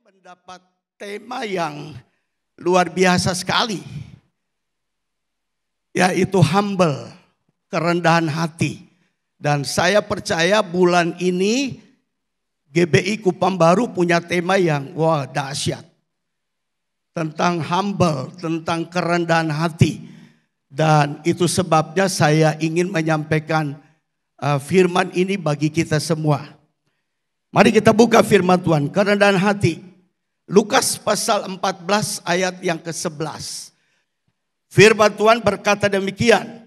mendapat tema yang luar biasa sekali, yaitu humble, kerendahan hati. Dan saya percaya bulan ini GBI Kupang Baru punya tema yang wah dahsyat. Tentang humble, tentang kerendahan hati. Dan itu sebabnya saya ingin menyampaikan firman ini bagi kita semua. Mari kita buka firman Tuhan, kerendahan hati. Lukas pasal 14 ayat yang ke-11. Firman Tuhan berkata demikian.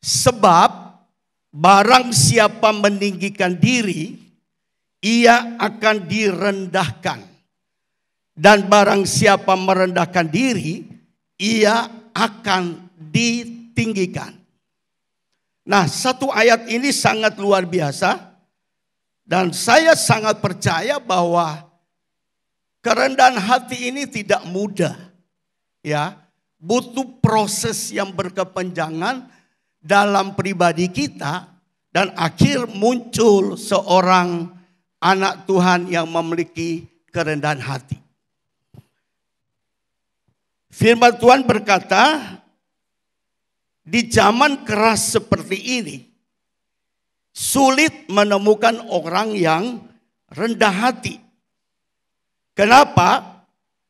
Sebab barang siapa meninggikan diri, ia akan direndahkan. Dan barang siapa merendahkan diri, ia akan ditinggikan. Nah, satu ayat ini sangat luar biasa. Dan saya sangat percaya bahwa kerendahan hati ini tidak mudah. Ya, butuh proses yang berkepanjangan dalam pribadi kita. Dan akhir muncul seorang anak Tuhan yang memiliki kerendahan hati. Firman Tuhan berkata, di zaman keras seperti ini, sulit menemukan orang yang rendah hati. Kenapa?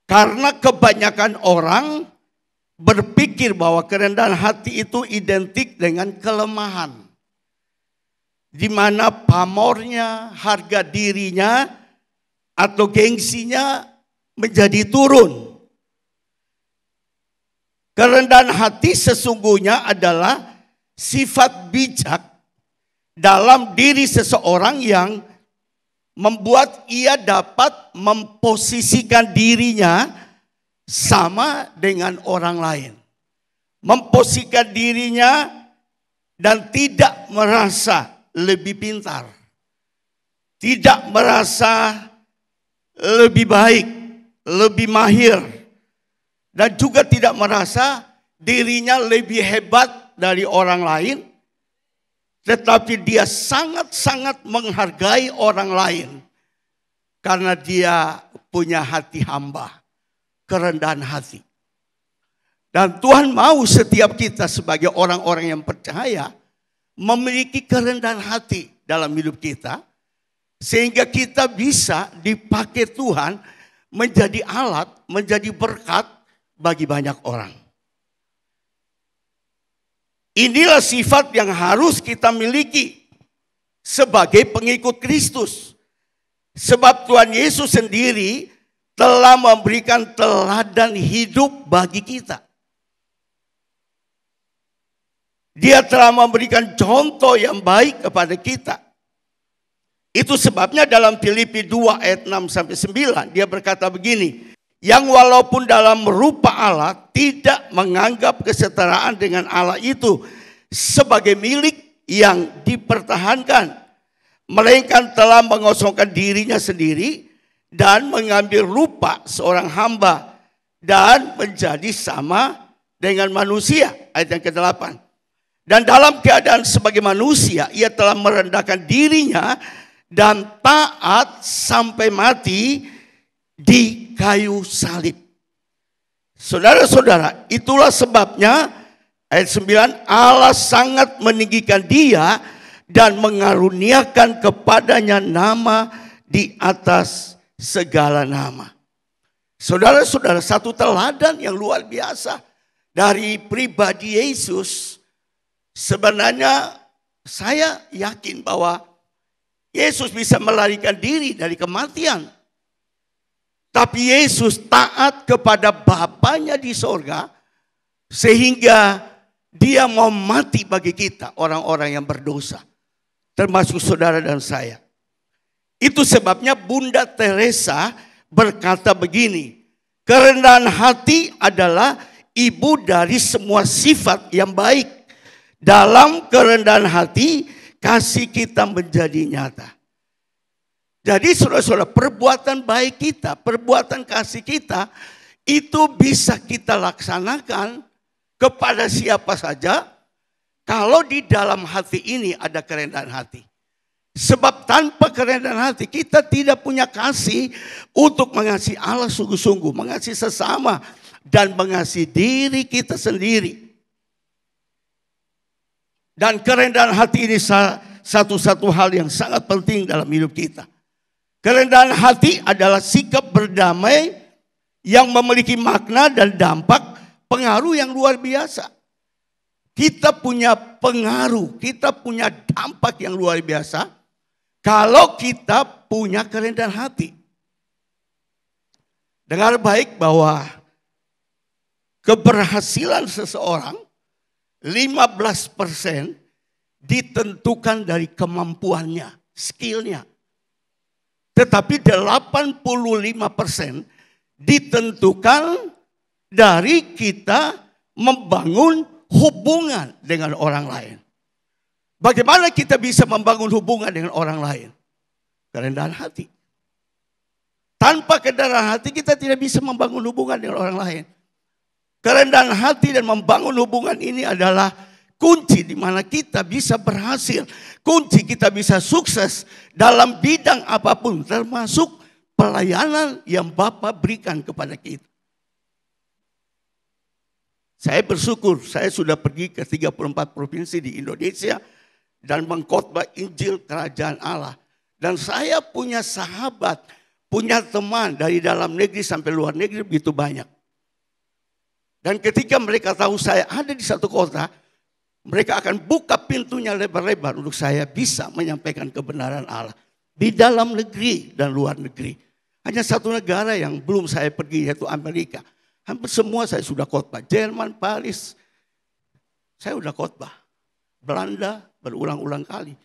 Karena kebanyakan orang berpikir bahwa kerendahan hati itu identik dengan kelemahan. Di mana pamornya, harga dirinya, atau gengsinya menjadi turun. Kerendahan hati sesungguhnya adalah sifat bijak dalam diri seseorang yang membuat ia dapat memposisikan dirinya sama dengan orang lain. Memposisikan dirinya dan tidak merasa lebih pintar. Tidak merasa lebih baik, lebih mahir. Dan juga tidak merasa dirinya lebih hebat dari orang lain. Tetapi dia sangat-sangat menghargai orang lain. Karena dia punya hati hamba. Kerendahan hati. Dan Tuhan mau setiap kita sebagai orang-orang yang percaya memiliki kerendahan hati dalam hidup kita. Sehingga kita bisa dipakai Tuhan menjadi alat, menjadi berkat bagi banyak orang. Inilah sifat yang harus kita miliki sebagai pengikut Kristus. Sebab Tuhan Yesus sendiri telah memberikan teladan hidup bagi kita. Dia telah memberikan contoh yang baik kepada kita. Itu sebabnya dalam Filipi 2 ayat 6-9 dia berkata begini. Yang walaupun dalam rupa Allah tidak menganggap kesetaraan dengan Allah itu sebagai milik yang dipertahankan. Melainkan telah mengosongkan dirinya sendiri dan mengambil rupa seorang hamba. Dan menjadi sama dengan manusia. Ayat yang ke-8. Dan dalam keadaan sebagai manusia ia telah merendahkan dirinya dan taat sampai mati di kayu salib. Saudara-saudara, itulah sebabnya ayat 9 Allah sangat meninggikan dia dan mengaruniakan kepadanya nama di atas segala nama. Saudara-saudara, satu teladan yang luar biasa dari pribadi Yesus. Sebenarnya saya yakin bahwa Yesus bisa melarikan diri dari kematian. Tapi Yesus taat kepada Bapanya di sorga. Sehingga dia mau mati bagi kita, orang-orang yang berdosa. Termasuk saudara dan saya. Itu sebabnya Bunda Teresa berkata begini. Kerendahan hati adalah ibu dari semua sifat yang baik. Dalam kerendahan hati, kasih kita menjadi nyata. Jadi saudara-saudara, perbuatan baik kita, perbuatan kasih kita, itu bisa kita laksanakan kepada siapa saja. Kalau di dalam hati ini ada kerendahan hati. Sebab tanpa kerendahan hati kita tidak punya kasih untuk mengasihi Allah sungguh-sungguh, mengasihi sesama, dan mengasihi diri kita sendiri. Dan kerendahan hati ini satu-satu hal yang sangat penting dalam hidup kita. Kerendahan hati adalah sikap berdamai yang memiliki makna dan dampak pengaruh yang luar biasa. Kita punya pengaruh, kita punya dampak yang luar biasa kalau kita punya kerendahan hati. Dengar baik bahwa keberhasilan seseorang 15% ditentukan dari kemampuannya, skillnya. Tetapi 85% ditentukan dari kita membangun hubungan dengan orang lain. Bagaimana kita bisa membangun hubungan dengan orang lain? Kerendahan hati. Tanpa kerendahan hati kita tidak bisa membangun hubungan dengan orang lain. Kerendahan hati dan membangun hubungan ini adalah kunci di mana kita bisa berhasil. Kunci kita bisa sukses dalam bidang apapun, termasuk pelayanan yang Bapa berikan kepada kita. Saya bersyukur saya sudah pergi ke 34 provinsi di Indonesia dan mengkhotbah Injil Kerajaan Allah. Dan saya punya sahabat, punya teman dari dalam negeri sampai luar negeri begitu banyak. Dan ketika mereka tahu saya ada di satu kota, mereka akan buka pintunya lebar-lebar untuk saya bisa menyampaikan kebenaran Allah. Di dalam negeri dan luar negeri. Hanya satu negara yang belum saya pergi, yaitu Amerika. Hampir semua saya sudah khotbah. Jerman, Paris, saya sudah khotbah. Belanda berulang-ulang kali.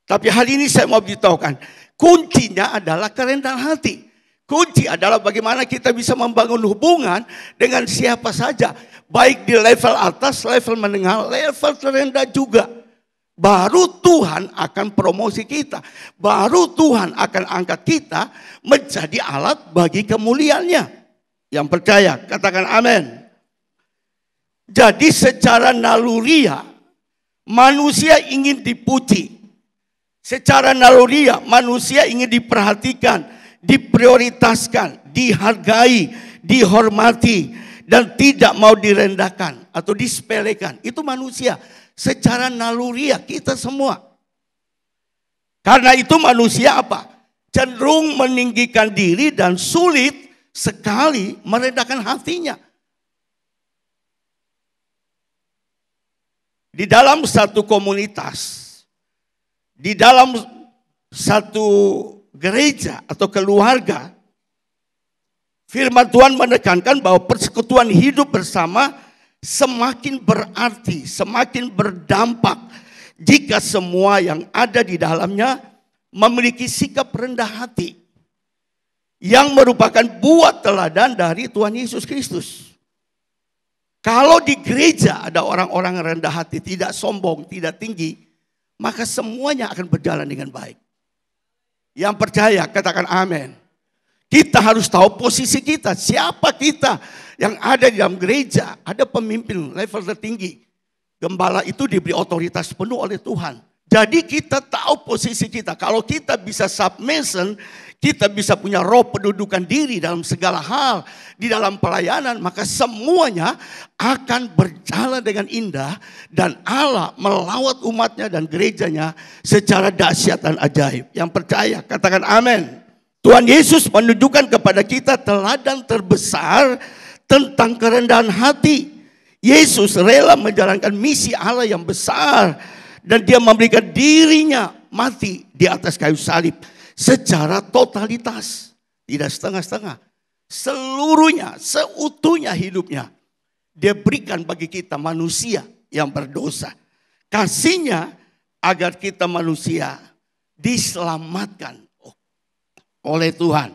Tapi hari ini saya mau beritahukan, kuncinya adalah kerendahan hati. Kunci adalah bagaimana kita bisa membangun hubungan dengan siapa saja. Baik di level atas, level menengah, level terendah juga. Baru Tuhan akan promosi kita. Baru Tuhan akan angkat kita menjadi alat bagi kemuliaannya. Yang percaya, katakan amin. Jadi secara naluriah, manusia ingin dipuji. Secara naluriah, manusia ingin diperhatikan, diprioritaskan, dihargai, dihormati, dan tidak mau direndahkan atau disepelekan. Itu manusia. Secara naluriah kita semua. Karena itu manusia apa? Cenderung meninggikan diri dan sulit sekali merendahkan hatinya. Di dalam satu komunitas, di dalam satu gereja atau keluarga, firman Tuhan menekankan bahwa persekutuan hidup bersama semakin berarti, semakin berdampak jika semua yang ada di dalamnya memiliki sikap rendah hati yang merupakan buah teladan dari Tuhan Yesus Kristus. Kalau di gereja ada orang-orang rendah hati, tidak sombong, tidak tinggi, maka semuanya akan berjalan dengan baik. Yang percaya, katakan amin. Kita harus tahu posisi kita, siapa kita yang ada di dalam gereja. Ada pemimpin level tertinggi. Gembala itu diberi otoritas penuh oleh Tuhan. Jadi kita tahu posisi kita. Kalau kita bisa submission, kita bisa punya roh pendudukan diri dalam segala hal. Di dalam pelayanan, maka semuanya akan berjalan dengan indah. Dan Allah melawat umatnya dan gerejanya secara dahsyat dan ajaib. Yang percaya, katakan amin. Tuhan Yesus menunjukkan kepada kita teladan terbesar tentang kerendahan hati. Yesus rela menjalankan misi Allah yang besar. Dan dia memberikan dirinya mati di atas kayu salib. Secara totalitas. Tidak setengah-setengah. Seluruhnya, seutuhnya hidupnya. Dia berikan bagi kita manusia yang berdosa. Kasihnya agar kita manusia diselamatkan oleh Tuhan.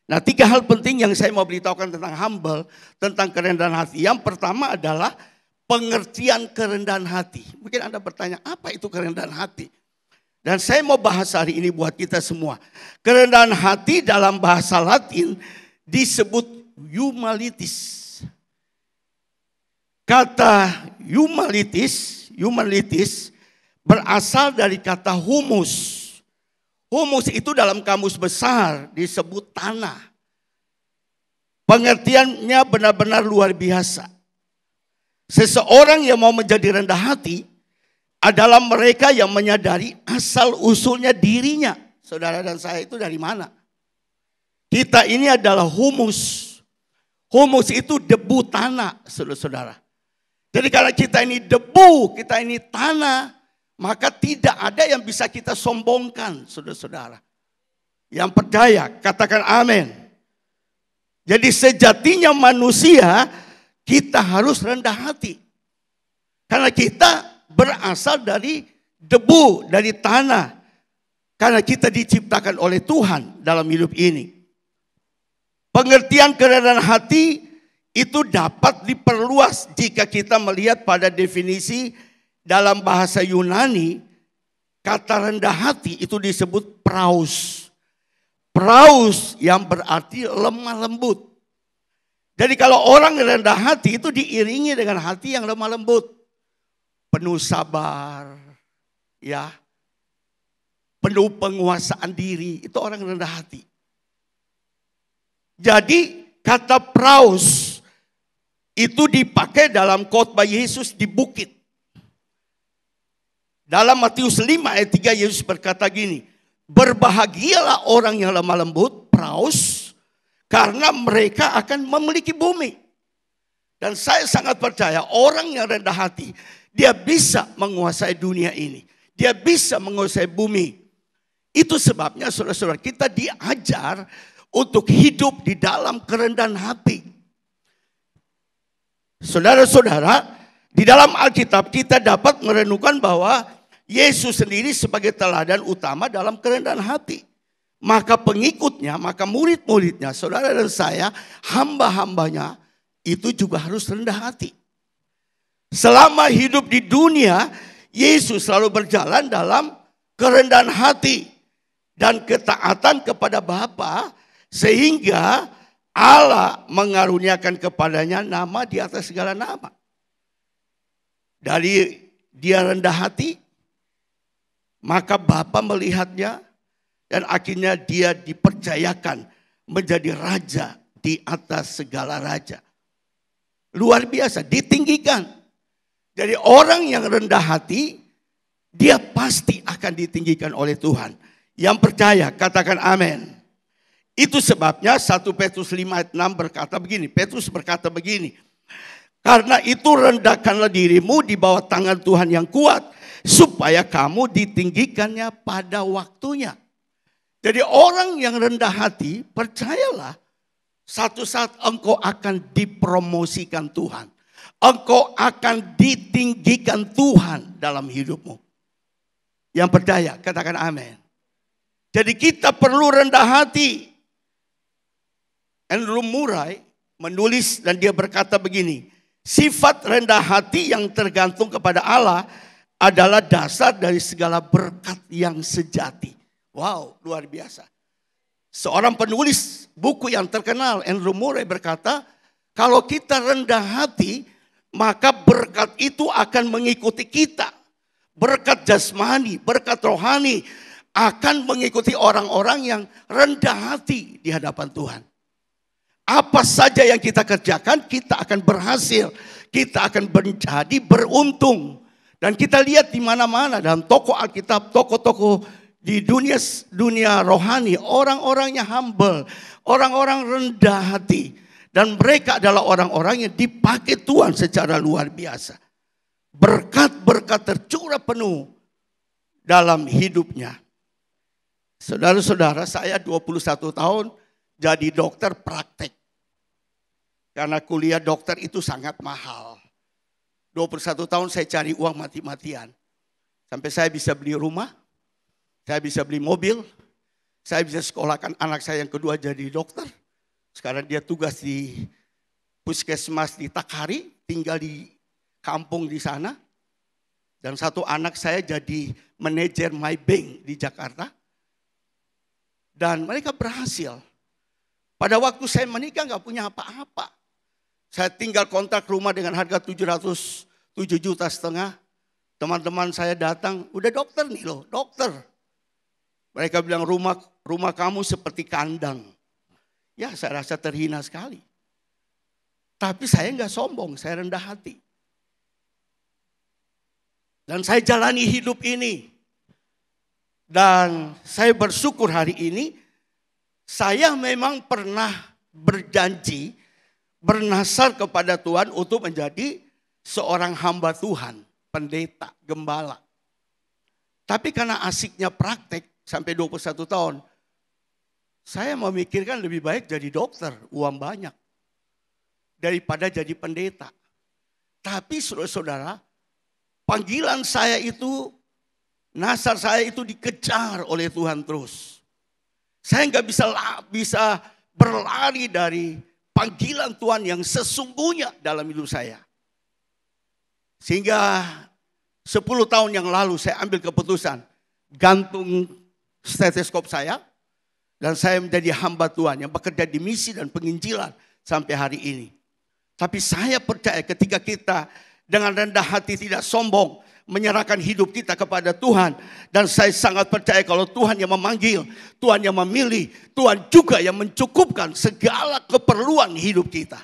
Nah, 3 hal penting yang saya mau beritahukan tentang humble, tentang kerendahan hati. Yang pertama adalah pengertian kerendahan hati. Mungkin Anda bertanya, apa itu kerendahan hati? Dan saya mau bahas hari ini buat kita semua. Kerendahan hati dalam bahasa Latin disebut humilitas. Kata humilitas berasal dari kata humus. Humus itu dalam kamus besar disebut tanah. Pengertiannya benar-benar luar biasa. Seseorang yang mau menjadi rendah hati adalah mereka yang menyadari asal usulnya dirinya. Saudara dan saya itu dari mana? Kita ini adalah humus. Humus itu debu tanah, saudara-saudara. Jadi karena kita ini debu, kita ini tanah, maka tidak ada yang bisa kita sombongkan, saudara-saudara. Yang percaya, katakan amin. Jadi sejatinya manusia, kita harus rendah hati. Karena kita berasal dari debu, dari tanah. Karena kita diciptakan oleh Tuhan dalam hidup ini. Pengertian kerendahan hati itu dapat diperluas jika kita melihat pada definisi dalam bahasa Yunani. Kata rendah hati itu disebut praus. Praus yang berarti lemah lembut. Jadi kalau orang rendah hati itu diiringi dengan hati yang lemah lembut. Penuh sabar, ya, penuh penguasaan diri, itu orang rendah hati. Jadi kata praus itu dipakai dalam khotbah Yesus di bukit. Dalam Matius 5 ayat 3 Yesus berkata gini, berbahagialah orang yang lemah lembut, praus, karena mereka akan memiliki bumi. Dan saya sangat percaya orang yang rendah hati, dia bisa menguasai dunia ini. Dia bisa menguasai bumi. Itu sebabnya saudara-saudara kita diajar untuk hidup di dalam kerendahan hati. Saudara-saudara, di dalam Alkitab kita dapat merenungkan bahwa Yesus sendiri sebagai teladan utama dalam kerendahan hati. Maka pengikutnya, maka murid-muridnya, saudara dan saya, hamba-hambanya itu juga harus rendah hati. Selama hidup di dunia, Yesus selalu berjalan dalam kerendahan hati dan ketaatan kepada Bapa, sehingga Allah mengaruniakan kepadanya nama di atas segala nama. Dari dia rendah hati, maka Bapa melihatnya dan akhirnya dia dipercayakan menjadi raja di atas segala raja. Luar biasa, ditinggikan. Jadi orang yang rendah hati, dia pasti akan ditinggikan oleh Tuhan. Yang percaya, katakan amin. Itu sebabnya 1 Petrus 5 ayat 6 berkata begini. Petrus berkata begini. Karena itu rendahkanlah dirimu di bawah tangan Tuhan yang kuat, supaya kamu ditinggikannya pada waktunya. Jadi orang yang rendah hati, percayalah, satu saat engkau akan dipromosikan Tuhan. Engkau akan ditinggikan Tuhan dalam hidupmu. Yang percaya, katakan amin. Jadi kita perlu rendah hati. Andrew Murray menulis dan dia berkata begini. Sifat rendah hati yang tergantung kepada Allah adalah dasar dari segala berkat yang sejati. Wow, luar biasa. Seorang penulis buku yang terkenal, Andrew Murray berkata, kalau kita rendah hati, maka berkat itu akan mengikuti kita. Berkat jasmani, berkat rohani akan mengikuti orang-orang yang rendah hati di hadapan Tuhan. Apa saja yang kita kerjakan, kita akan berhasil. Kita akan menjadi beruntung. Dan kita lihat di mana-mana dalam toko Alkitab, toko-toko di dunia rohani, orang-orangnya humble, orang-orang rendah hati. Dan mereka adalah orang-orang yang dipakai Tuhan secara luar biasa. Berkat-berkat tercurah penuh dalam hidupnya. Saudara-saudara, saya 21 tahun jadi dokter praktek. Karena kuliah dokter itu sangat mahal. 21 tahun saya cari uang mati-matian. Sampai saya bisa beli rumah, saya bisa beli mobil, saya bisa sekolahkan anak saya yang kedua jadi dokter. Sekarang dia tugas di puskesmas di Takhari, tinggal di kampung di sana. Dan satu anak saya jadi manajer Maybank di Jakarta. Dan mereka berhasil. Pada waktu saya menikah gak punya apa-apa. Saya tinggal kontrak rumah dengan harga 707,5 juta. Teman-teman saya datang, udah dokter nih loh, dokter. Mereka bilang rumah kamu seperti kandang. Ya saya rasa terhina sekali. Tapi saya nggak sombong, saya rendah hati. Dan saya jalani hidup ini. Dan saya bersyukur hari ini, saya memang pernah berjanji, bernasar kepada Tuhan untuk menjadi seorang hamba Tuhan, pendeta, gembala. Tapi karena asiknya praktek sampai 21 tahun, saya memikirkan lebih baik jadi dokter, uang banyak, daripada jadi pendeta. Tapi saudara-saudara, panggilan saya itu, nasar saya itu dikejar oleh Tuhan terus. Saya nggak bisa berlari dari panggilan Tuhan yang sesungguhnya dalam hidup saya. Sehingga 10 tahun yang lalu saya ambil keputusan, gantung stetoskop saya, dan saya menjadi hamba Tuhan yang bekerja di misi dan penginjilan sampai hari ini. Tapi saya percaya ketika kita dengan rendah hati tidak sombong, menyerahkan hidup kita kepada Tuhan. Dan saya sangat percaya kalau Tuhan yang memanggil, Tuhan yang memilih, Tuhan juga yang mencukupkan segala keperluan hidup kita.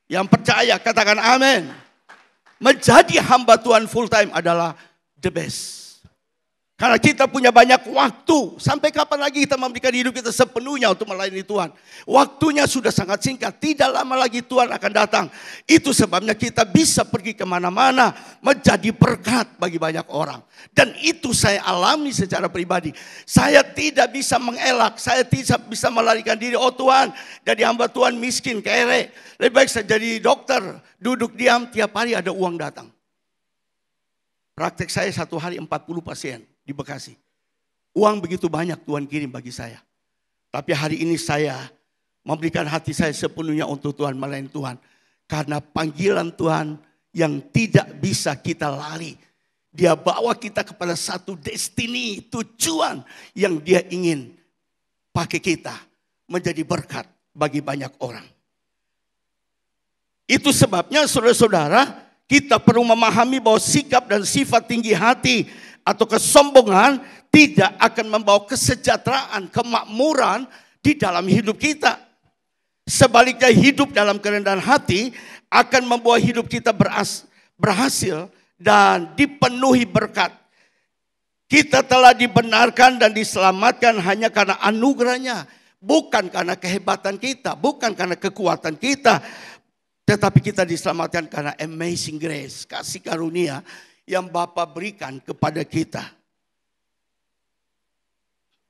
Yang percaya katakan amin. Menjadi hamba Tuhan full time adalah the best. Karena kita punya banyak waktu. Sampai kapan lagi kita memberikan hidup kita sepenuhnya untuk melayani Tuhan. Waktunya sudah sangat singkat. Tidak lama lagi Tuhan akan datang. Itu sebabnya kita bisa pergi kemana-mana. Menjadi berkat bagi banyak orang. Dan itu saya alami secara pribadi. Saya tidak bisa mengelak. Saya tidak bisa melarikan diri. Oh Tuhan, jadi hamba Tuhan miskin, kere. Lebih baik saya jadi dokter. Duduk diam, tiap hari ada uang datang. Praktek saya satu hari 40 pasien di Bekasi. Uang begitu banyak Tuhan kirim bagi saya. Tapi hari ini saya memberikan hati saya sepenuhnya untuk Tuhan, melayani Tuhan. Karena panggilan Tuhan yang tidak bisa kita lari. Dia bawa kita kepada satu destiny, tujuan yang dia ingin pakai kita menjadi berkat bagi banyak orang. Itu sebabnya saudara-saudara, kita perlu memahami bahwa sikap dan sifat tinggi hati atau kesombongan tidak akan membawa kesejahteraan, kemakmuran di dalam hidup kita. Sebaliknya hidup dalam kerendahan hati akan membawa hidup kita berhasil dan dipenuhi berkat. Kita telah dibenarkan dan diselamatkan hanya karena anugerahnya. Bukan karena kehebatan kita, bukan karena kekuatan kita. Tetapi kita diselamatkan karena amazing grace, kasih karunia yang Bapa berikan kepada kita.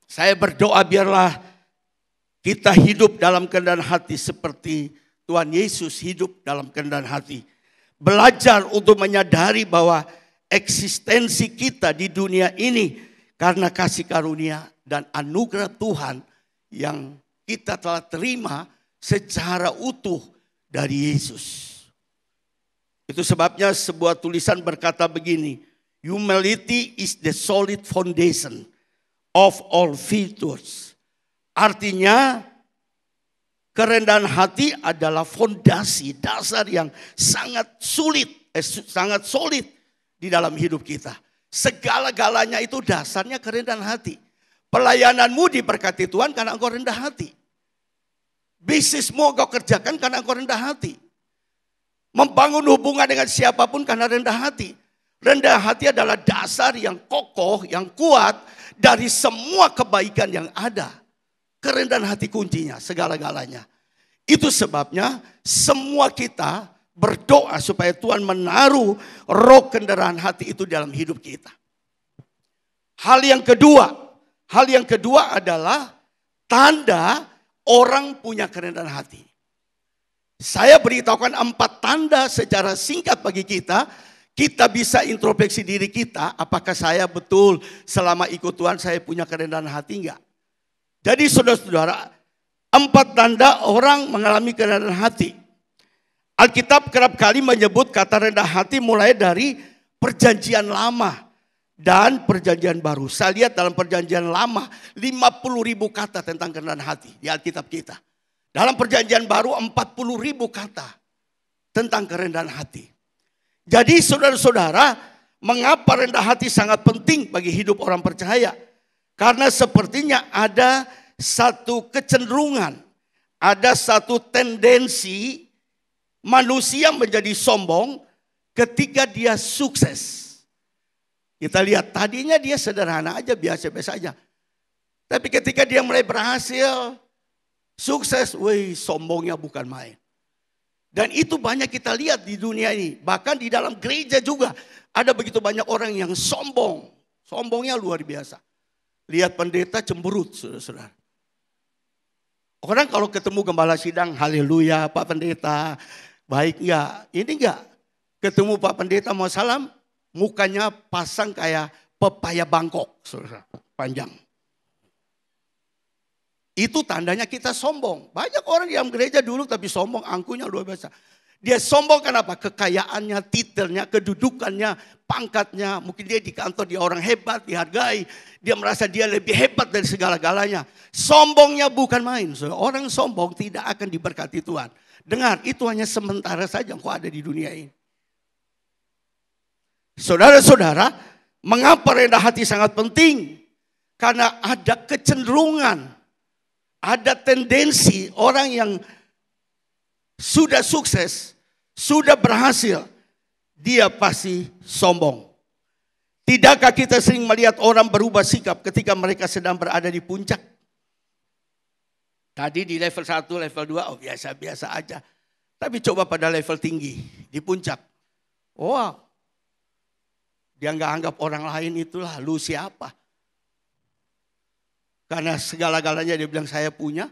Saya berdoa biarlah kita hidup dalam kerendahan hati seperti Tuhan Yesus hidup dalam kerendahan hati. Belajar untuk menyadari bahwa eksistensi kita di dunia ini karena kasih karunia dan anugerah Tuhan yang kita telah terima secara utuh dari Yesus. Itu sebabnya sebuah tulisan berkata begini, humility is the solid foundation of all virtues. Artinya kerendahan hati adalah fondasi, dasar yang sangat sangat solid di dalam hidup kita. Segala-galanya itu dasarnya kerendahan hati. Pelayananmu diberkati Tuhan karena engkau rendah hati. Bisnismu engkau kerjakan karena engkau rendah hati. Membangun hubungan dengan siapapun karena rendah hati. Rendah hati adalah dasar yang kokoh, yang kuat dari semua kebaikan yang ada. Kerendahan hati kuncinya, segala-galanya. Itu sebabnya semua kita berdoa supaya Tuhan menaruh roh kerendahan hati itu dalam hidup kita. Hal yang kedua adalah tanda orang punya kerendahan hati. Saya beritahukan 4 tanda secara singkat bagi kita. Kita bisa introspeksi diri kita. Apakah saya betul selama ikut Tuhan saya punya kerendahan hati enggak? Jadi saudara-saudara, 4 tanda orang mengalami kerendahan hati. Alkitab kerap kali menyebut kata rendah hati mulai dari perjanjian lama dan perjanjian baru. Saya lihat dalam perjanjian lama 50.000 kata tentang kerendahan hati di Alkitab kita. Dalam perjanjian baru 40.000 kata tentang kerendahan hati. Jadi saudara-saudara, Mengapa rendah hati sangat penting bagi hidup orang percaya? Karena sepertinya ada satu kecenderungan, ada satu tendensi manusia menjadi sombong ketika dia sukses. Kita lihat tadinya dia sederhana aja, biasa-biasa aja. Tapi ketika dia mulai berhasil, sukses, wih, sombongnya bukan main. Dan itu banyak kita lihat di dunia ini. Bahkan di dalam gereja juga ada begitu banyak orang yang sombong. Sombongnya luar biasa. Lihat pendeta cemberut, saudara-saudara. Orang kalau ketemu gembala sidang, haleluya Pak Pendeta, baik enggak? Ini enggak. Ketemu Pak Pendeta mau salam, mukanya pasang kayak pepaya Bangkok, saudara, panjang. Itu tandanya kita sombong. Banyak orang yang gereja dulu tapi sombong, angkuhnya luar biasa. Dia sombong kenapa? Kekayaannya, titelnya, kedudukannya, pangkatnya. Mungkin dia di kantor, dia orang hebat, dihargai. Dia merasa dia lebih hebat dari segala-galanya. Sombongnya bukan main. Orang sombong tidak akan diberkati Tuhan. Dengar, itu hanya sementara saja kok ada di dunia ini. Saudara-saudara, mengapa rendah hati sangat penting? Karena ada kecenderungan, ada tendensi orang yang sudah sukses, sudah berhasil, dia pasti sombong. Tidakkah kita sering melihat orang berubah sikap ketika mereka sedang berada di puncak? Tadi di level 1, level 2, oh biasa-biasa aja. Tapi coba pada level tinggi, di puncak. Wow, dia nggak anggap orang lain itulah, lu siapa? Karena segala-galanya dia bilang saya punya.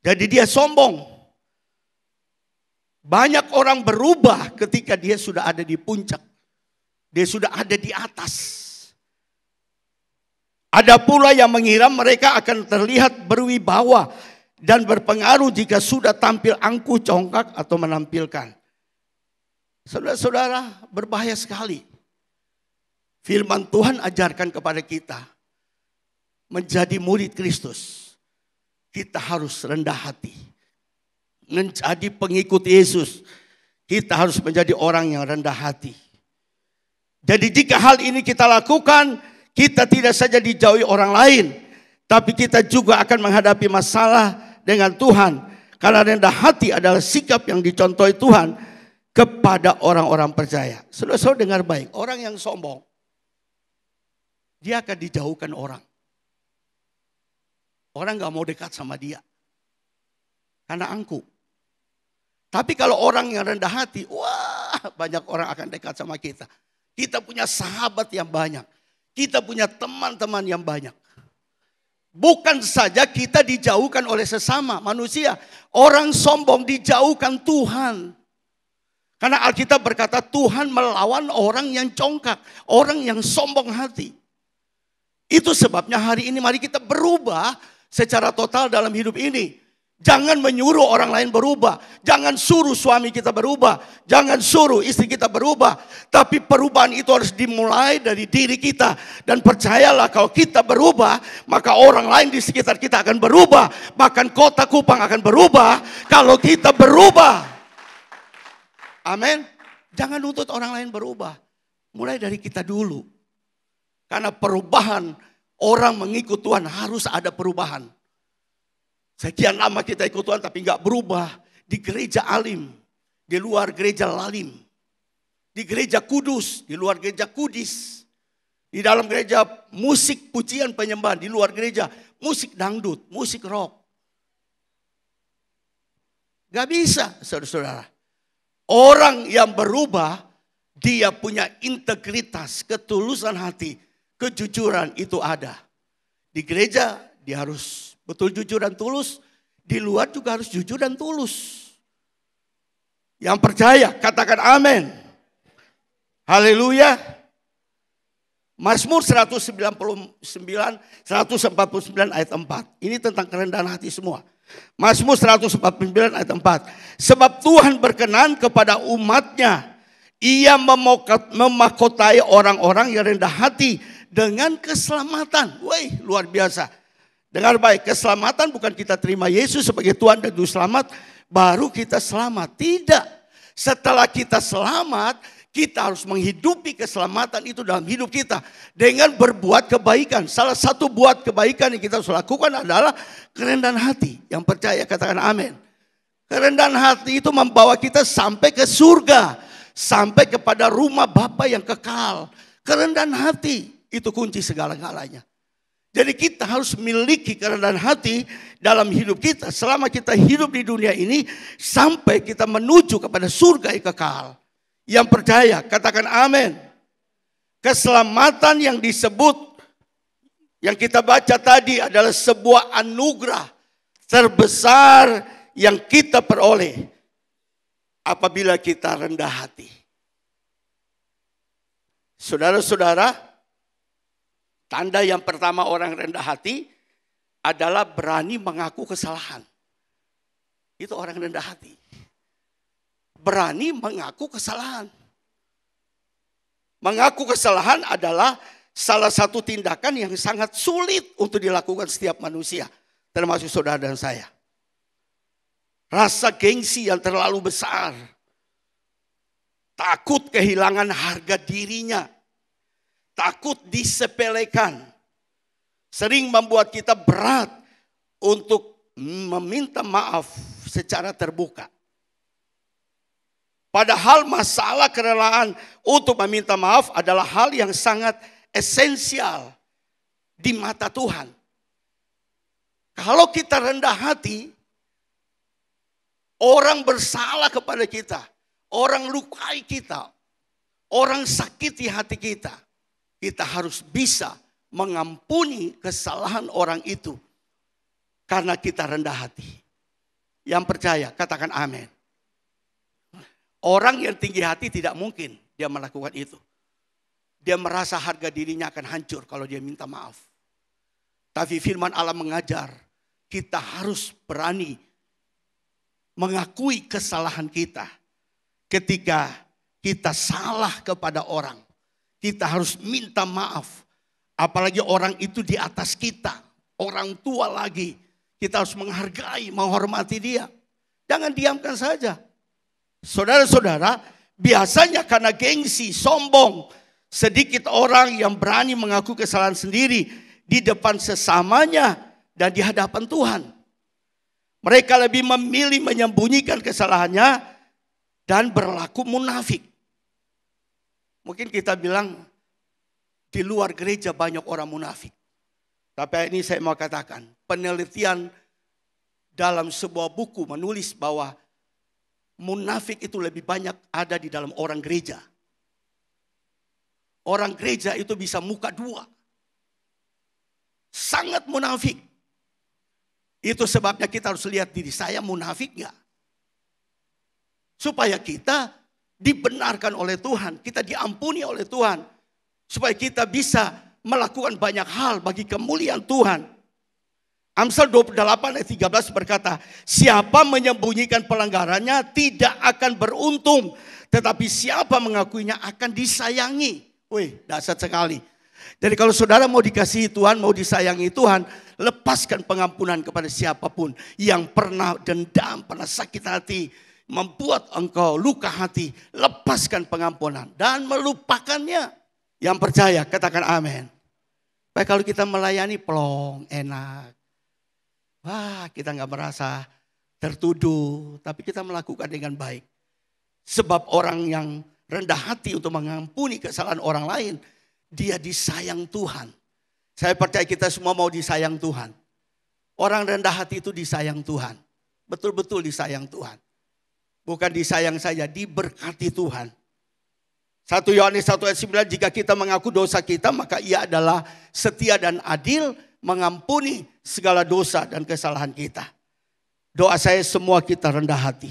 Jadi dia sombong. Banyak orang berubah ketika dia sudah ada di puncak. Dia sudah ada di atas. Ada pula yang mengira mereka akan terlihat berwibawa dan berpengaruh jika sudah tampil angkuh, congkak atau menampilkan. Saudara-saudara, berbahaya sekali. Firman Tuhan ajarkan kepada kita. Menjadi murid Kristus, kita harus rendah hati. Menjadi pengikut Yesus, kita harus menjadi orang yang rendah hati. Jadi jika hal ini kita lakukan, kita tidak saja dijauhi orang lain, tapi kita juga akan menghadapi masalah dengan Tuhan. Karena rendah hati adalah sikap yang dicontohi Tuhan kepada orang-orang percaya. Saudara-saudara dengar baik, orang yang sombong, dia akan dijauhkan orang. Orang gak mau dekat sama dia. Karena angkuh. Tapi kalau orang yang rendah hati, wah banyak orang akan dekat sama kita. Kita punya sahabat yang banyak. Kita punya teman-teman yang banyak. Bukan saja kita dijauhkan oleh sesama manusia. Orang sombong dijauhkan Tuhan. Karena Alkitab berkata Tuhan melawan orang yang congkak. Orang yang sombong hati. Itu sebabnya hari ini mari kita berubah secara total dalam hidup ini. Jangan menyuruh orang lain berubah. Jangan suruh suami kita berubah. Jangan suruh istri kita berubah. Tapi perubahan itu harus dimulai dari diri kita. Dan percayalah kalau kita berubah, maka orang lain di sekitar kita akan berubah. Bahkan kota Kupang akan berubah kalau kita berubah. Amin. Jangan nuntut orang lain berubah. Mulai dari kita dulu. Karena perubahan, orang mengikut Tuhan harus ada perubahan. Sekian lama kita ikut Tuhan tapi gak berubah. Di gereja alim, di luar gereja lalim. Di gereja kudus, di luar gereja kudis. Di dalam gereja musik pujian penyembahan, di luar gereja musik dangdut, musik rock. Gak bisa saudara-saudara. Orang yang berubah, dia punya integritas, ketulusan hati, kejujuran itu ada. Di gereja dia harus betul jujur dan tulus. Di luar juga harus jujur dan tulus. Yang percaya katakan amin. Haleluya. Mazmur 149 ayat 4. Ini tentang kerendahan hati semua. Mazmur 149 ayat 4. Sebab Tuhan berkenan kepada umatnya. Ia memahkotai orang-orang yang rendah hati dengan keselamatan. Wih, luar biasa. Dengar baik, keselamatan bukan kita terima Yesus sebagai Tuhan dan Juru Selamat, baru kita selamat. Tidak. Setelah kita selamat, Kita harus menghidupi keselamatan itu dalam hidup kita dengan berbuat kebaikan. Salah satu buat kebaikan yang kita harus lakukan adalah kerendahan hati. Yang percaya katakan amin. Kerendahan hati itu membawa kita sampai ke surga. Sampai kepada rumah Bapa yang kekal. Kerendahan hati itu kunci segala-galanya. Jadi kita harus memiliki kerendahan hati dalam hidup kita. Selama kita hidup di dunia ini sampai kita menuju kepada surga yang kekal. Yang percaya, katakan amin. Keselamatan yang disebut, yang kita baca tadi adalah sebuah anugerah terbesar yang kita peroleh apabila kita rendah hati. Saudara-saudara, tanda yang pertama orang rendah hati adalah berani mengaku kesalahan. Itu orang rendah hati. Berani mengaku kesalahan. Mengaku kesalahan adalah salah satu tindakan yang sangat sulit untuk dilakukan setiap manusia. Termasuk saudara dan saya. Rasa gengsi yang terlalu besar. Takut kehilangan harga dirinya. Takut disepelekan. Sering membuat kita berat untuk meminta maaf secara terbuka. Padahal masalah kerelaan untuk meminta maaf adalah hal yang sangat esensial di mata Tuhan. Kalau kita rendah hati, orang bersalah kepada kita, orang lukai kita, orang sakiti hati kita, kita harus bisa mengampuni kesalahan orang itu karena kita rendah hati. Yang percaya, katakan amin. Orang yang tinggi hati tidak mungkin dia melakukan itu. Dia merasa harga dirinya akan hancur kalau dia minta maaf. Tapi firman Allah mengajar kita harus berani mengakui kesalahan kita. Ketika kita salah kepada orang, kita harus minta maaf. Apalagi orang itu di atas kita, orang tua lagi. Kita harus menghargai, menghormati dia. Jangan diamkan saja. Saudara-saudara, biasanya karena gengsi, sombong, sedikit orang yang berani mengaku kesalahan sendiri di depan sesamanya dan di hadapan Tuhan. Mereka lebih memilih menyembunyikan kesalahannya dan berlaku munafik. Mungkin kita bilang di luar gereja banyak orang munafik. Tapi ini saya mau katakan, penelitian dalam sebuah buku menulis bahwa munafik itu lebih banyak ada di dalam orang gereja. Orang gereja itu bisa muka dua. Sangat munafik. Itu sebabnya kita harus lihat diri saya munafik gak? Supaya kita dibenarkan oleh Tuhan. Kita diampuni oleh Tuhan. Supaya kita bisa melakukan banyak hal bagi kemuliaan Tuhan. Amsal 28 ayat 13 berkata, siapa menyembunyikan pelanggarannya tidak akan beruntung. Tetapi siapa mengakuinya akan disayangi. Wih, dahsyat sekali. Jadi kalau saudara mau dikasihi Tuhan, mau disayangi Tuhan, lepaskan pengampunan kepada siapapun yang pernah dendam, pernah sakit hati, membuat engkau luka hati. Lepaskan pengampunan dan melupakannya. Yang percaya, katakan amin. Baik, kalau kita melayani plong, enak. Wah, kita gak merasa tertuduh, tapi kita melakukan dengan baik. Sebab orang yang rendah hati untuk mengampuni kesalahan orang lain, dia disayang Tuhan. Saya percaya kita semua mau disayang Tuhan. Orang rendah hati itu disayang Tuhan. Betul-betul disayang Tuhan. Bukan disayang saja, diberkati Tuhan. 1 Yohanes 1 ayat 9, jika kita mengaku dosa kita, maka ia adalah setia dan adil, mengampuni segala dosa dan kesalahan kita. Doa saya semua kita rendah hati.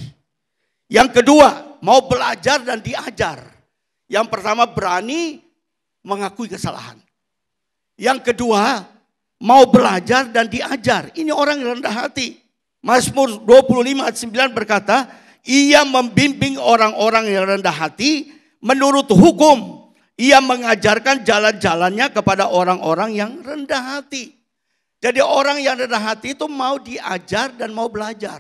Yang kedua, mau belajar dan diajar. Yang pertama berani mengakui kesalahan. Yang kedua, mau belajar dan diajar. Ini orang yang rendah hati. Mazmur 25 ayat 9 berkata, ia membimbing orang-orang yang rendah hati menurut hukum. Ia mengajarkan jalan-jalannya kepada orang-orang yang rendah hati. Jadi orang yang rendah hati itu mau diajar dan mau belajar.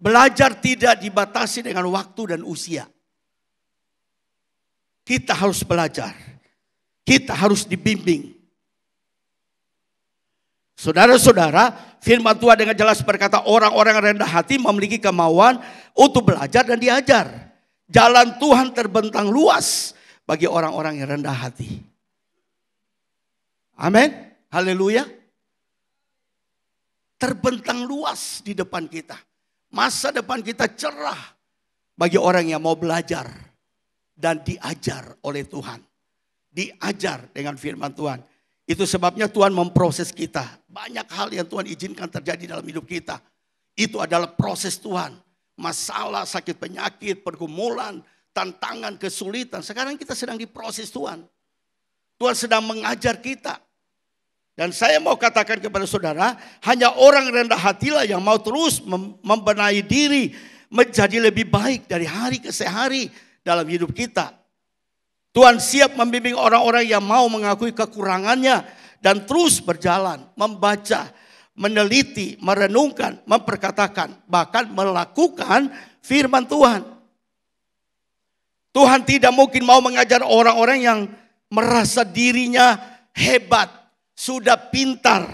Belajar tidak dibatasi dengan waktu dan usia. Kita harus belajar. Kita harus dibimbing. Saudara-saudara, firman Tuhan dengan jelas berkata orang-orang yang rendah hati memiliki kemauan untuk belajar dan diajar. Jalan Tuhan terbentang luas bagi orang-orang yang rendah hati. Amin. Haleluya. Terbentang luas di depan kita. Masa depan kita cerah bagi orang yang mau belajar dan diajar oleh Tuhan. Diajar dengan firman Tuhan. Itu sebabnya Tuhan memproses kita. Banyak hal yang Tuhan izinkan terjadi dalam hidup kita. Itu adalah proses Tuhan. Masalah, sakit penyakit, pergumulan, tantangan, kesulitan. Sekarang kita sedang diproses Tuhan. Tuhan sedang mengajar kita. Dan saya mau katakan kepada saudara, hanya orang rendah hatilah yang mau terus membenahi diri menjadi lebih baik dari hari ke hari dalam hidup kita. Tuhan siap membimbing orang-orang yang mau mengakui kekurangannya dan terus berjalan, membaca, meneliti, merenungkan, memperkatakan, bahkan melakukan firman Tuhan. Tuhan tidak mungkin mau mengajar orang-orang yang merasa dirinya hebat, sudah pintar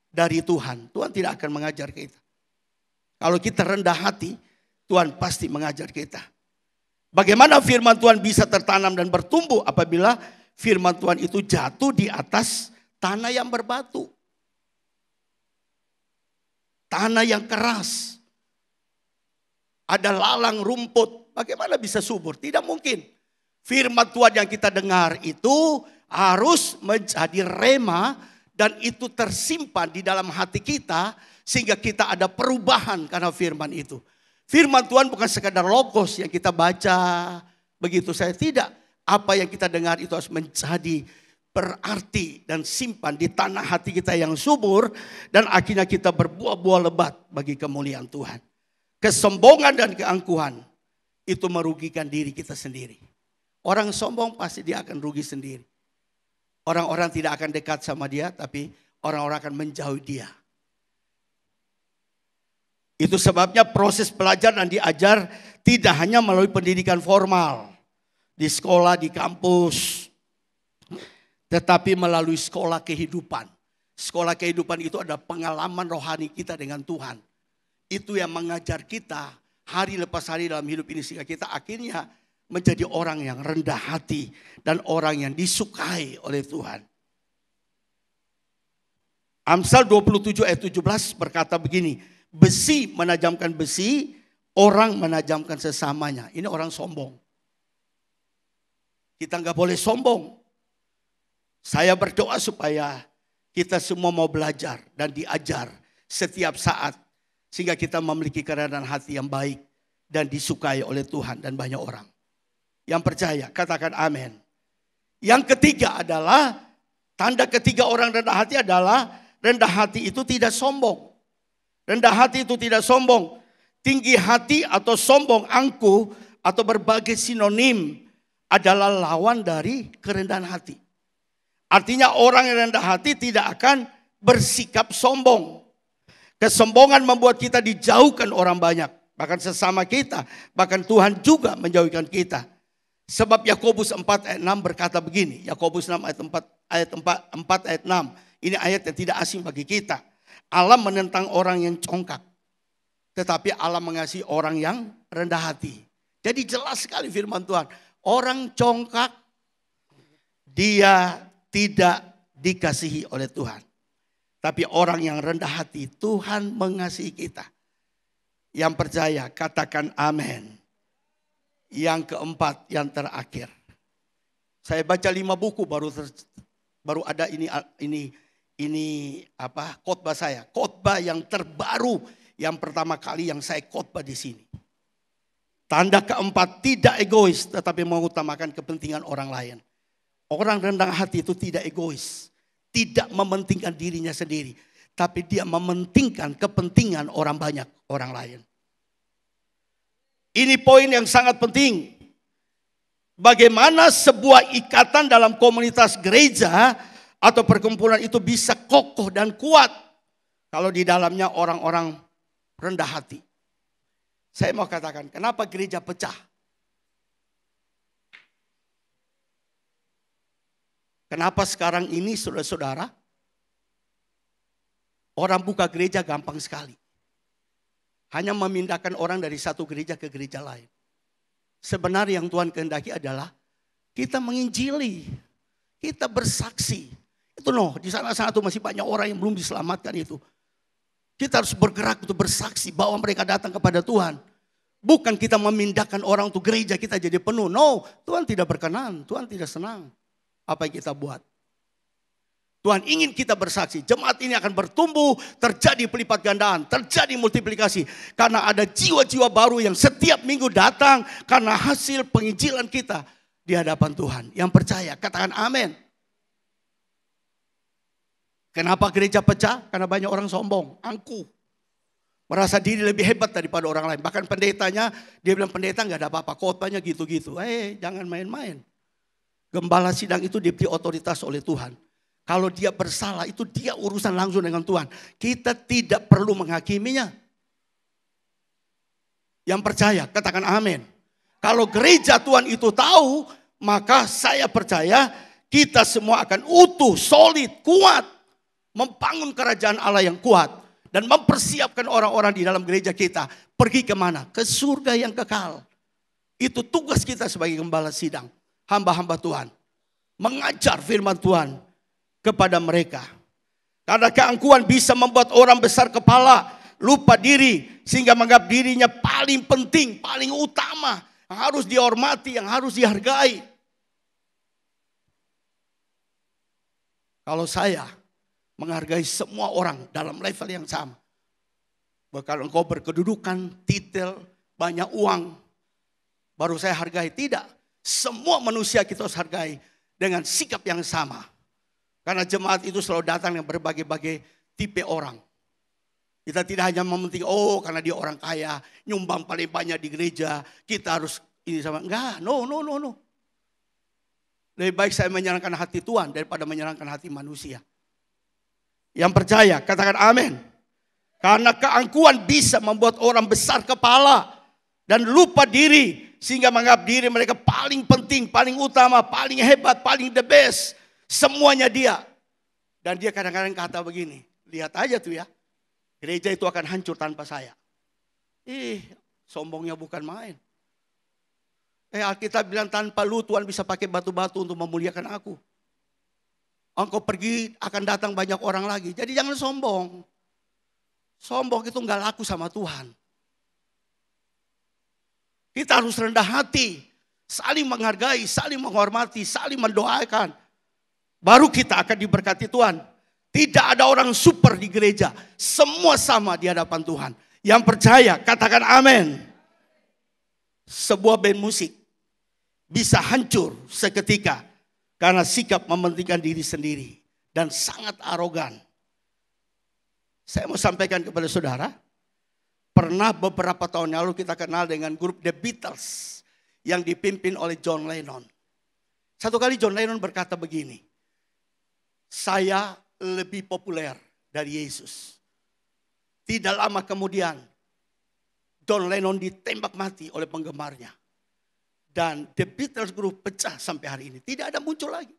dari Tuhan. Tuhan tidak akan mengajar kita. Kalau kita rendah hati, Tuhan pasti mengajar kita. Bagaimana firman Tuhan bisa tertanam dan bertumbuh apabila firman Tuhan itu jatuh di atas tanah yang berbatu. Tanah yang keras. Ada lalang rumput. Bagaimana bisa subur? Tidak mungkin. Firman Tuhan yang kita dengar itu harus menjadi rema dan itu tersimpan di dalam hati kita sehingga kita ada perubahan karena firman itu. Firman Tuhan bukan sekadar logos yang kita baca begitu saja. Tidak. Apa yang kita dengar itu harus menjadi berarti dan simpan di tanah hati kita yang subur dan akhirnya kita berbuah-buah lebat bagi kemuliaan Tuhan. Kesombongan dan keangkuhan itu merugikan diri kita sendiri. Orang sombong pasti dia akan rugi sendiri. Orang-orang tidak akan dekat sama dia, tapi orang-orang akan menjauhi dia. Itu sebabnya proses belajar dan diajar tidak hanya melalui pendidikan formal. Di sekolah, di kampus. Tetapi melalui sekolah kehidupan. Sekolah kehidupan itu adalah pengalaman rohani kita dengan Tuhan. Itu yang mengajar kita hari lepas hari dalam hidup ini. Sehingga kita akhirnya menjadi orang yang rendah hati. Dan orang yang disukai oleh Tuhan. Amsal 27 ayat 17 berkata begini. Besi menajamkan besi, orang menajamkan sesamanya. Ini orang sombong. Kita nggak boleh sombong. Saya berdoa supaya kita semua mau belajar dan diajar setiap saat. Sehingga kita memiliki kerendahan hati yang baik dan disukai oleh Tuhan dan banyak orang. Yang percaya, katakan amin. Yang ketiga adalah, tanda ketiga orang rendah hati adalah, rendah hati itu tidak sombong. Rendah hati itu tidak sombong. Tinggi hati atau sombong, angkuh atau berbagai sinonim adalah lawan dari kerendahan hati. Artinya orang yang rendah hati tidak akan bersikap sombong. Kesombongan membuat kita dijauhkan orang banyak. Bahkan sesama kita. Bahkan Tuhan juga menjauhkan kita. Sebab Yakobus 4 ayat 6 berkata begini. Yakobus 6 ayat 4 ayat 6. Ini ayat yang tidak asing bagi kita. Allah menentang orang yang congkak. Tetapi Allah mengasihi orang yang rendah hati. Jadi jelas sekali firman Tuhan. Orang congkak dia tidak dikasihi oleh Tuhan. Tapi orang yang rendah hati, Tuhan mengasihi kita. Yang percaya, katakan amin. Yang keempat, yang terakhir. Saya baca 5 buku baru ada ini khotbah saya. Khotbah yang terbaru, yang pertama kali yang saya khotbah di sini. Tanda keempat, tidak egois tetapi mengutamakan kepentingan orang lain. Orang rendah hati itu tidak egois. Tidak mementingkan dirinya sendiri. Tapi dia mementingkan kepentingan orang banyak, orang lain. Ini poin yang sangat penting. Bagaimana sebuah ikatan dalam komunitas gereja atau perkumpulan itu bisa kokoh dan kuat. Kalau di dalamnya orang-orang rendah hati. Saya mau katakan, kenapa gereja pecah? Kenapa sekarang ini saudara-saudara, orang buka gereja gampang sekali. Hanya memindahkan orang dari satu gereja ke gereja lain. Sebenarnya yang Tuhan kehendaki adalah kita menginjili, kita bersaksi. Itu di sana-sana tuh masih banyak orang yang belum diselamatkan itu. Kita harus bergerak untuk bersaksi bahwa mereka datang kepada Tuhan. Bukan kita memindahkan orang untuk gereja kita jadi penuh. No, Tuhan tidak berkenan, Tuhan tidak senang apa yang kita buat. Tuhan ingin kita bersaksi. Jemaat ini akan bertumbuh, terjadi pelipat gandaan, terjadi multiplikasi. Karena ada jiwa-jiwa baru yang setiap minggu datang karena hasil penginjilan kita di hadapan Tuhan. Yang percaya, katakan amin. Kenapa gereja pecah? Karena banyak orang sombong, angkuh. Merasa diri lebih hebat daripada orang lain. Bahkan pendetanya, dia bilang pendeta gak ada apa-apa, khotbahnya gitu-gitu. Jangan main-main. Gembala sidang itu diberi otoritas oleh Tuhan. Kalau dia bersalah itu dia urusan langsung dengan Tuhan. Kita tidak perlu menghakiminya. Yang percaya katakan amin. Kalau gereja Tuhan itu tahu, maka saya percaya kita semua akan utuh, solid, kuat. Membangun kerajaan Allah yang kuat. Dan mempersiapkan orang-orang di dalam gereja kita. Pergi kemana? Ke surga yang kekal. Itu tugas kita sebagai gembala sidang. Hamba-hamba Tuhan. Mengajar firman Tuhan kepada mereka. Karena keangkuhan bisa membuat orang besar kepala, lupa diri, sehingga menganggap dirinya paling penting, paling utama, yang harus dihormati, yang harus dihargai. Kalau saya menghargai semua orang dalam level yang sama, bahkan engkau berkedudukan, titel, banyak uang, baru saya hargai. Tidak, semua manusia kita harus hargai dengan sikap yang sama. Karena jemaat itu selalu datang dengan berbagai-bagai tipe orang. Kita tidak hanya mementing, karena dia orang kaya, nyumbang paling banyak di gereja, kita harus ini sama. Enggak, no. Lebih baik saya menyenangkan hati Tuhan daripada menyenangkan hati manusia. Yang percaya, katakan amin. Karena keangkuhan bisa membuat orang besar kepala dan lupa diri, sehingga menganggap diri mereka paling penting, paling utama, paling hebat, paling the best. Semuanya dia. Dan dia kadang-kadang kata begini, lihat aja tuh ya, gereja itu akan hancur tanpa saya. Sombongnya bukan main. Alkitab bilang tanpa lu Tuhan bisa pakai batu-batu untuk memuliakan aku. Engkau pergi akan datang banyak orang lagi. Jadi jangan sombong. Sombong itu gak laku sama Tuhan. Kita harus rendah hati. Saling menghargai, saling menghormati, saling mendoakan. Baru kita akan diberkati Tuhan. Tidak ada orang super di gereja. Semua sama di hadapan Tuhan. Yang percaya katakan amin. Sebuah band musik bisa hancur seketika karena sikap mementingkan diri sendiri dan sangat arogan. Saya mau sampaikan kepada saudara, pernah beberapa tahun lalu kita kenal dengan grup The Beatles yang dipimpin oleh John Lennon. Satu kali John Lennon berkata begini, saya lebih populer dari Yesus. Tidak lama kemudian, John Lennon ditembak mati oleh penggemarnya. Dan The Beatles Group pecah sampai hari ini. Tidak ada muncul lagi.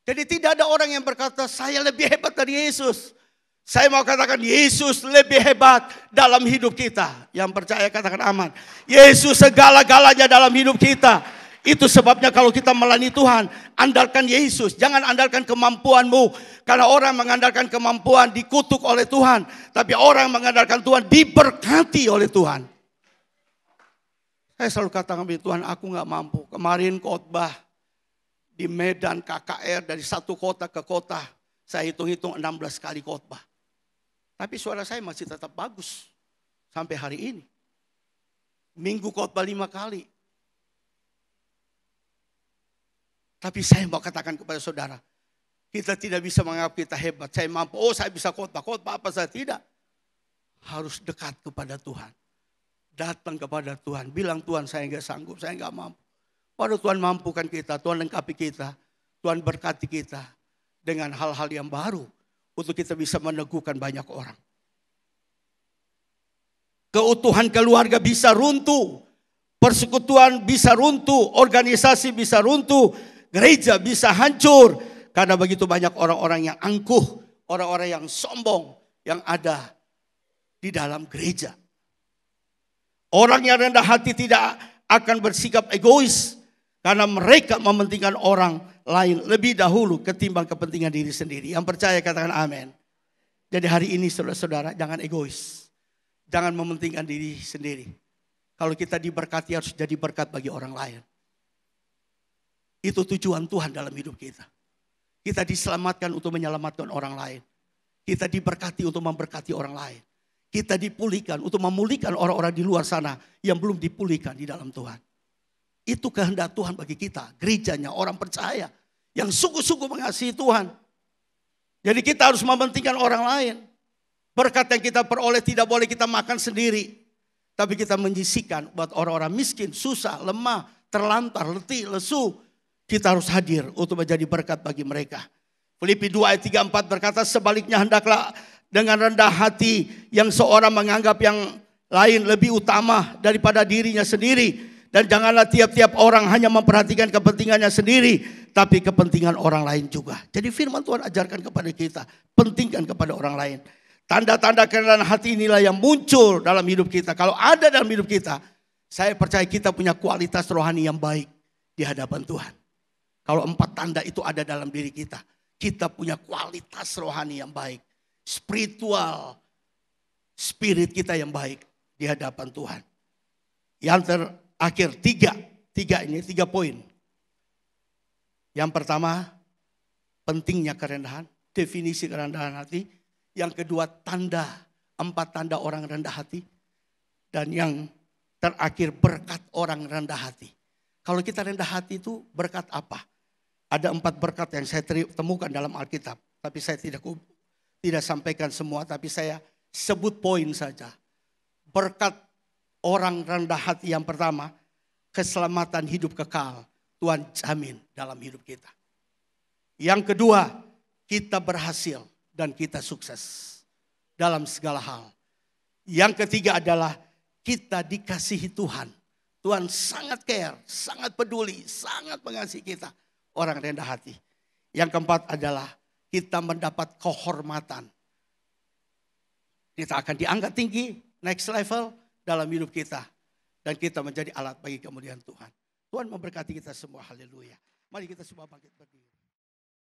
Jadi tidak ada orang yang berkata, saya lebih hebat dari Yesus. Saya mau katakan, Yesus lebih hebat dalam hidup kita. Yang percaya katakan aman. Yesus segala-galanya dalam hidup kita. Itu sebabnya kalau kita melayani Tuhan, andalkan Yesus. Jangan andalkan kemampuanmu. Karena orang mengandalkan kemampuan dikutuk oleh Tuhan. Tapi orang mengandalkan Tuhan diberkati oleh Tuhan. Saya selalu katakan, Tuhan aku gak mampu. Kemarin khotbah di Medan KKR dari satu kota ke kota. Saya hitung-hitung 16 kali khotbah. Tapi suara saya masih tetap bagus. Sampai hari ini. Minggu khotbah 5 kali. Tapi saya mau katakan kepada saudara, kita tidak bisa menganggap kita hebat. Saya mampu, saya bisa khotbah apa saya tidak. Harus dekat kepada Tuhan. Datang kepada Tuhan, bilang Tuhan saya enggak sanggup, saya enggak mampu. Baru Tuhan mampukan kita, Tuhan lengkapi kita, Tuhan berkati kita dengan hal-hal yang baru untuk kita bisa meneguhkan banyak orang. Keutuhan keluarga bisa runtuh, persekutuan bisa runtuh, organisasi bisa runtuh, gereja bisa hancur. Karena begitu banyak orang-orang yang angkuh, orang-orang yang sombong yang ada di dalam gereja. Orang yang rendah hati tidak akan bersikap egois karena mereka mementingkan orang lain lebih dahulu ketimbang kepentingan diri sendiri. Yang percaya katakan amin. Jadi hari ini saudara-saudara jangan egois. Jangan mementingkan diri sendiri. Kalau kita diberkati harus jadi berkat bagi orang lain. Itu tujuan Tuhan dalam hidup kita. Kita diselamatkan untuk menyelamatkan orang lain. Kita diberkati untuk memberkati orang lain. Kita dipulihkan untuk memulihkan orang-orang di luar sana yang belum dipulihkan di dalam Tuhan. Itu kehendak Tuhan bagi kita. Gerejanya orang percaya yang sungguh-sungguh mengasihi Tuhan. Jadi kita harus mementingkan orang lain. Berkat yang kita peroleh tidak boleh kita makan sendiri. Tapi kita menyisihkan buat orang-orang miskin, susah, lemah, terlantar, letih, lesu. Kita harus hadir untuk menjadi berkat bagi mereka. Filipi 2 ayat 3-4 berkata, sebaliknya hendaklah dengan rendah hati yang seorang menganggap yang lain lebih utama daripada dirinya sendiri. Dan janganlah tiap-tiap orang hanya memperhatikan kepentingannya sendiri, tapi kepentingan orang lain juga. Jadi firman Tuhan ajarkan kepada kita, pentingkan kepada orang lain. Tanda-tanda kerendahan hati inilah yang muncul dalam hidup kita. Kalau ada dalam hidup kita, saya percaya kita punya kualitas rohani yang baik di hadapan Tuhan. Kalau 4 tanda itu ada dalam diri kita, kita punya kualitas rohani yang baik. Spiritual, spirit kita yang baik di hadapan Tuhan. Yang terakhir 3 poin. Yang pertama, pentingnya kerendahan, definisi kerendahan hati. Yang kedua, 4 tanda orang rendah hati. Dan yang terakhir, berkat orang rendah hati. Kalau kita rendah hati itu berkat apa? Ada 4 berkat yang saya temukan dalam Alkitab. Tapi saya tidak sampaikan semua, tapi saya sebut poin saja. Berkat orang rendah hati yang pertama, keselamatan hidup kekal. Tuhan jamin dalam hidup kita. Yang kedua, kita berhasil dan kita sukses dalam segala hal. Yang ketiga adalah kita dikasihi Tuhan. Tuhan sangat care, sangat peduli, sangat mengasihi kita. Orang rendah hati. Yang keempat adalah kita mendapat kehormatan. Kita akan diangkat tinggi, next level dalam hidup kita. Dan kita menjadi alat bagi kemuliaan Tuhan. Tuhan memberkati kita semua, haleluya. Mari kita semua bangkit berdiri.